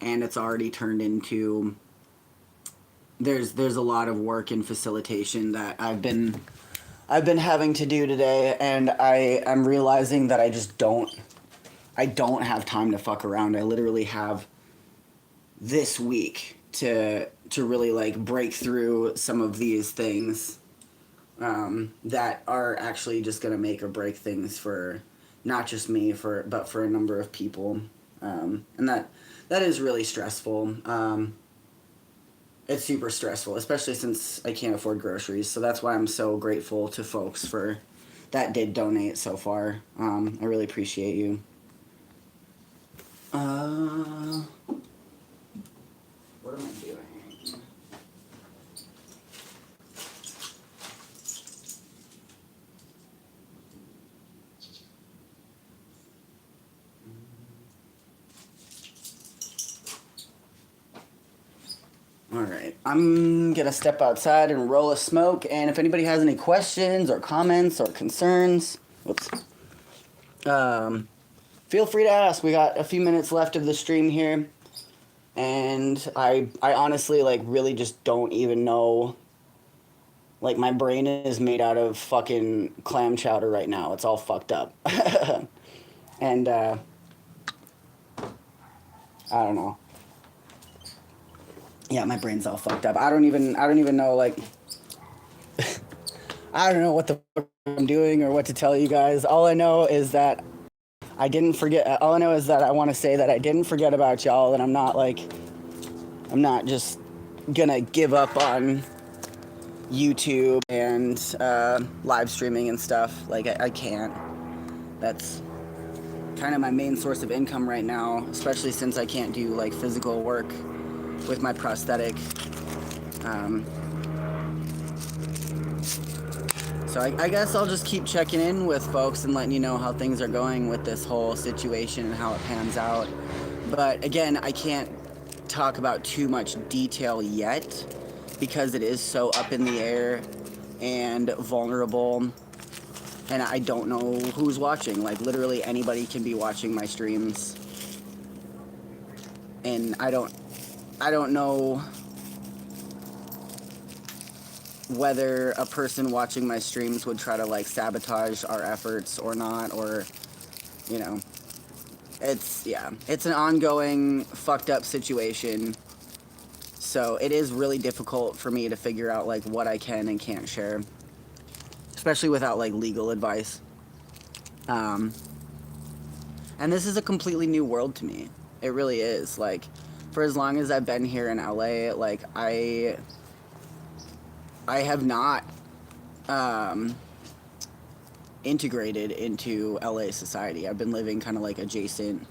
and it's already turned into there's a lot of work and facilitation that I've been having to do today, and I'm realizing that I don't have time to fuck around. I literally have this week to really like break through some of these things, that are actually just gonna make or break things for not just me but for a number of people, and that is really stressful. It's super stressful, especially since I can't afford groceries. So that's why I'm so grateful to folks that did donate so far. I really appreciate you. What am I doing? Alright, I'm gonna step outside and roll a smoke, and if anybody has any questions or comments or concerns, feel free to ask. We got a few minutes left of the stream here. and I honestly like really just don't even know. Like my brain is made out of fucking clam chowder right now. It's all fucked up. And I don't know. Yeah, my brain's all fucked up. I don't even know like I don't know what the fuck I'm doing or what to tell you guys. All I know is that I didn't forget. All I know is that I want to say that I didn't forget about y'all, and I'm not just gonna give up on YouTube and live streaming and stuff. Like I can't. That's kind of my main source of income right now, especially since I can't do like physical work with my prosthetic. Um, so I guess I'll just keep checking in with folks and letting you know how things are going with this whole situation and how it pans out. But again, I can't talk about too much detail yet because it is so up in the air and vulnerable, and I don't know who's watching. Like literally anybody can be watching my streams, and I don't know whether a person watching my streams would try to like sabotage our efforts or not, or you know, it's an ongoing fucked up situation. So it is really difficult for me to figure out like what I can and can't share, especially without like legal advice. Um, and this is a completely new world to me. It really is. Like, for as long as I've been here in LA, like I have not um, integrated into LA society. I've been living kind of like adjacent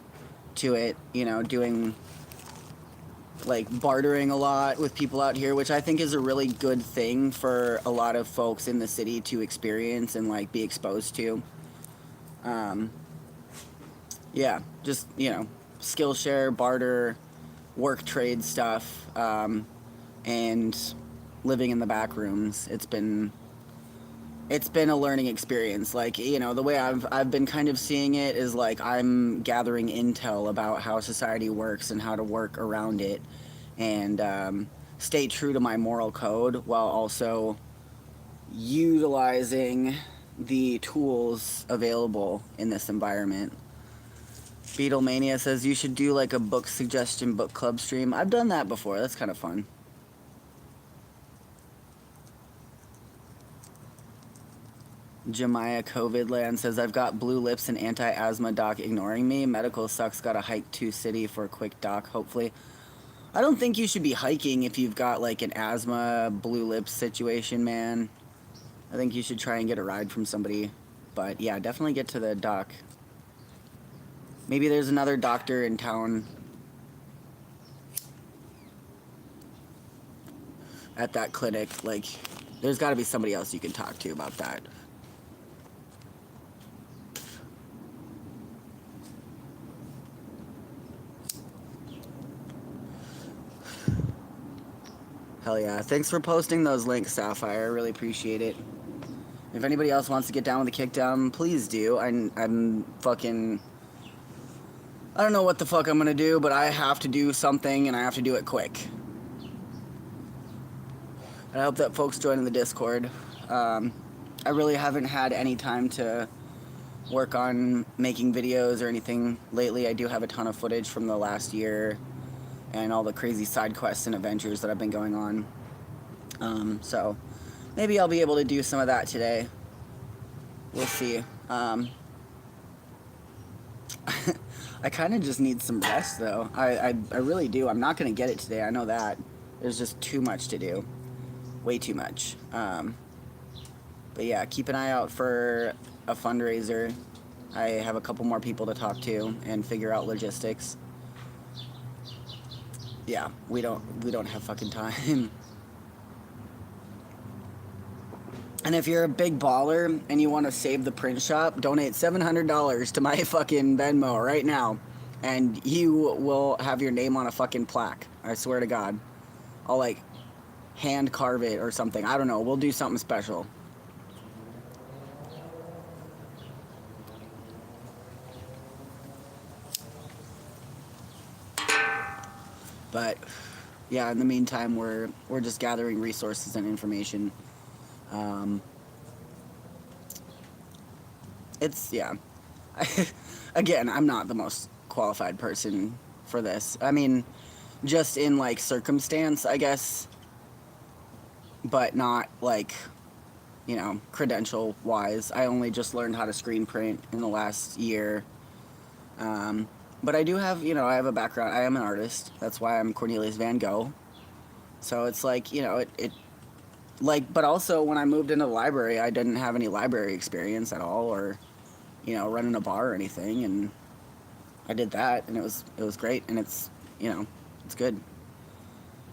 to it, you know, doing like bartering a lot with people out here, which I think is a really good thing for a lot of folks in the city to experience and like be exposed to. Um, yeah, just, you know, Skillshare, barter, work trade stuff, and living in the back rooms. It's been a learning experience. Like, you know, the way I've been kind of seeing it is like I'm gathering intel about how society works and how to work around it, and stay true to my moral code while also utilizing the tools available in this environment. Beatlemania says you should do like a book suggestion book club stream. I've done that before. That's kind of fun. Jemiah COVIDland says I've got blue lips and anti-asthma doc ignoring me. Medical sucks. Got to hike to city for a quick doc. Hopefully, I don't think you should be hiking if you've got like an asthma blue lips situation, man. I think you should try and get a ride from somebody. But yeah, definitely get to the doc. Maybe there's another doctor in town at that clinic. Like, there's got to be somebody else you can talk to about that. Hell yeah. Thanks for posting those links, Sapphire. I really appreciate it. If anybody else wants to get down with the kickdown, please do. I'm fucking... I don't know what the fuck I'm gonna do, but I have to do something, and I have to do it quick. And I hope that folks join in the Discord. I really haven't had any time to work on making videos or anything lately. I do have a ton of footage from the last year and all the crazy side quests and adventures that I've been going on. So maybe I'll be able to do some of that today. We'll see. I kind of just need some rest, though. I really do. I'm not going to get it today. I know that. There's just too much to do. Way too much. But yeah, keep an eye out for a fundraiser. I have a couple more people to talk to and figure out logistics. Yeah, we don't have fucking time. And if you're a big baller and you want to save the print shop, donate $700 to my fucking Venmo right now, and you will have your name on a fucking plaque. I swear to God. I'll like hand carve it or something. I don't know. We'll do something special. But yeah, in the meantime, we're just gathering resources and information. Um, it's yeah. Again, I'm not the most qualified person for this. I mean, just in like circumstance, I guess, but not like credential wise. I only just learned how to screen print in the last year. Um, but I do have, I have a background. I am an artist. That's why I'm Cornelius Van Gogh. So it's like, like, but also when I moved into the library, I didn't have any library experience at all, or running a bar or anything, and I did that, and it was great, and it's good.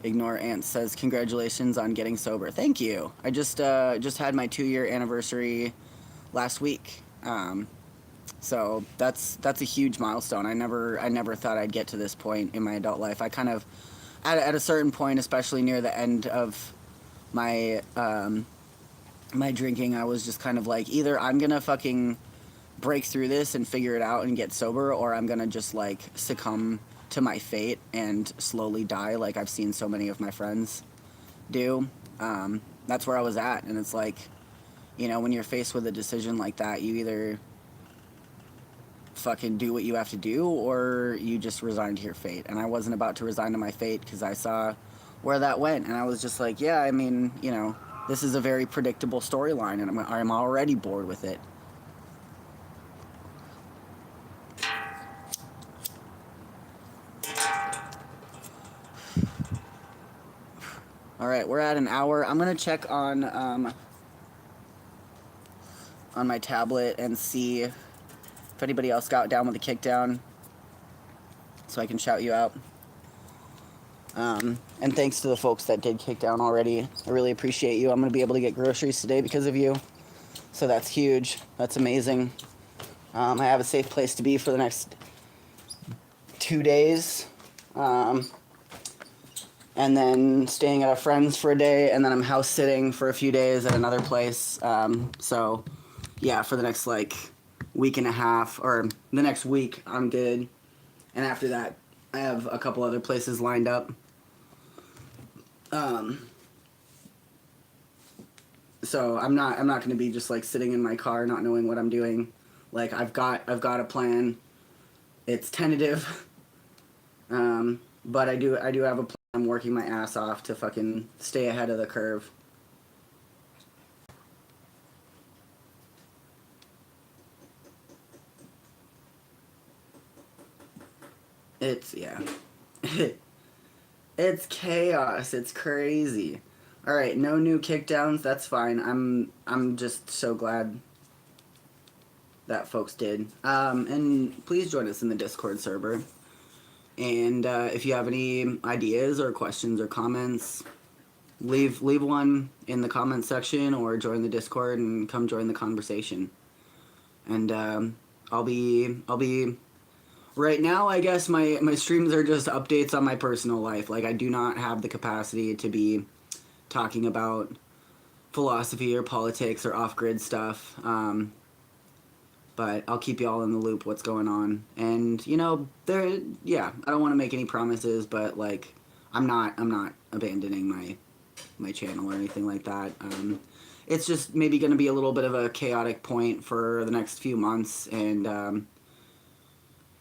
Ignore Ant says congratulations on getting sober. Thank you. I just had my 2 year anniversary last week. So that's a huge milestone. I never thought I'd get to this point in my adult life. I kind of at a certain point, especially near the end of my my drinking, I was just kind of like, either I'm gonna fucking break through this and figure it out and get sober, or I'm gonna just like succumb to my fate and slowly die, like I've seen so many of my friends do. That's where I was at, and it's like, when you're faced with a decision like that, you either fucking do what you have to do, or you just resign to your fate. And I wasn't about to resign to my fate because I saw where that went, and I was just like, yeah, I mean, this is a very predictable storyline, and I'm already bored with it. All right, we're at an hour. I'm gonna check on my tablet and see if anybody else got down with the kickdown, so I can shout you out. And thanks to the folks that did kick down already. I really appreciate you. I'm gonna be able to get groceries today because of you, so that's huge. That's amazing. I have a safe place to be for the next 2 days. And then staying at a friend's for a day, and then I'm house sitting for a few days at another place. So, yeah, for the next like week and a half, or the next week, I'm good. And after that, I have a couple other places lined up. So I'm not going to be just like sitting in my car not knowing what I'm doing. Like I've got a plan. It's tentative. But I do have a plan. I'm working my ass off to fucking stay ahead of the curve. It's yeah. It's chaos. It's crazy. All right, no new kickdowns. That's fine. I'm just so glad that folks did. And please join us in the Discord server. And if you have any ideas or questions or comments, leave one in the comment section, or join the Discord and come join the conversation. And I'll be right now, I guess my streams are just updates on my personal life. Like I do not have the capacity to be talking about philosophy or politics or off-grid stuff. But I'll keep y'all in the loop what's going on. And I don't want to make any promises, but like I'm not abandoning my channel or anything like that. It's just maybe going to be a little bit of a chaotic point for the next few months, and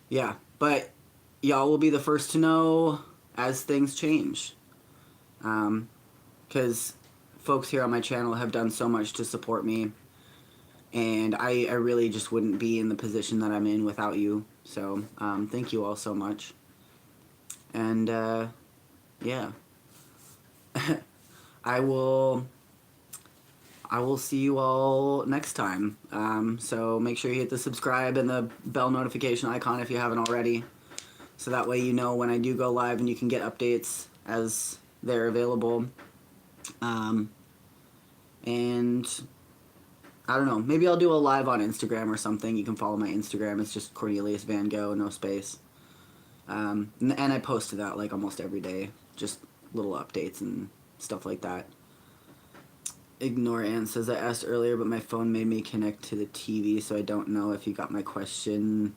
yeah, but y'all will be the first to know as things change. Because folks here on my channel have done so much to support me, and I really just wouldn't be in the position that I'm in without you. So thank you all so much. And yeah, I will see you all next time. So make sure you hit the subscribe and the bell notification icon if you haven't already, so that way you know when I do go live and you can get updates as they're available. And I don't know, maybe I'll do a live on Instagram or something. You can follow my Instagram. It's just Cornelius Van Gogh, no space. And I post to that like almost every day, just little updates and stuff like that. Ignore Ann says, I asked earlier, but my phone made me connect to the TV, so I don't know if you got my question.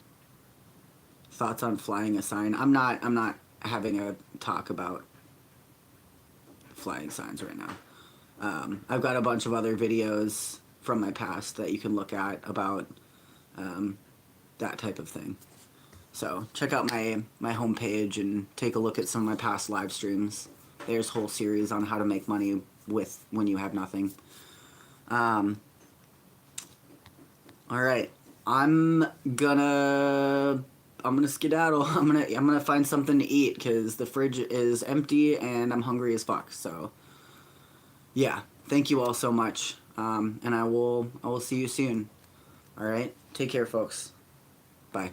Thoughts on flying a sign? I'm not having a talk about flying signs right now. I've got a bunch of other videos from my past that you can look at about that type of thing. So check out my homepage and take a look at some of my past live streams. There's a whole series on how to make money with when you have nothing. All right, I'm gonna skedaddle. I'm gonna find something to eat because the fridge is empty and I'm hungry as fuck. So yeah, thank you all so much, and I will see you soon. All right, take care, folks. Bye.